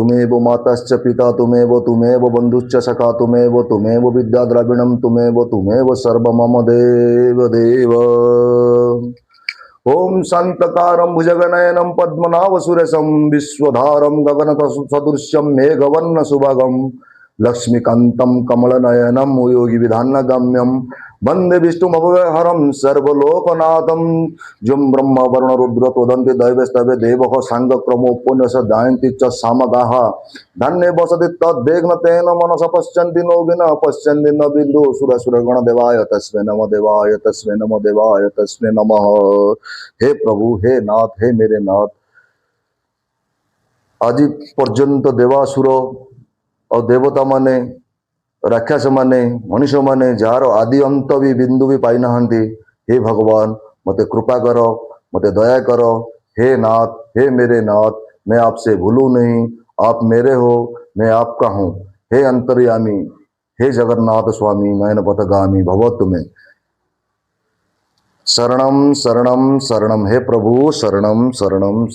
तुमेव माताश्च पिता तुमेव बंधुश्च सखा तुमेव विद्या द्रविणम तुमेव सर्व मम देव देव। ओम शांतकारं भुजगनयनं पद्मनाभ सुरेशं विश्वधारं गगन सदृश्यं मेघवर्ण सुभगं लक्ष्मीकान्तं कमलनयनं योगी विधानगम्यं वंदे विष्णुमभयहरं सर्वलोकनाथं जुं ब्रह्म वरुण रुद्र त्वदन्ति दैवस्तवे देवः साङ्गक्रमोपन्यास गायन्ति च सामगाः धन्ये वसति तद्विघ्न तेन मनसा पश्यन्ति योगिनः पश्यन्ति न बिन्दु सुरसुरगण देवाय तस्मै नमः देवाय तस्मै नमः देवाय तस्मै नमः। हे प्रभु हे नाथ हे मेरे नाथ, आज पर्यंत देवासुर और देवता माने राक्षस माने मनुष्य माने जार आदि अंत भी बिंदु भी पाई नहांती। हे भगवान मते कृपा करो, मते दया करो। हे नाथ हे मेरे नाथ, मैं आपसे भूलू नहीं, आप मेरे हो मैं आपका हूँ। हे अंतर्यामी हे जगन्नाथ स्वामी नयन पथगामी भवतु में शरणम शरणम शरणम। हे प्रभु शरणम शरणम।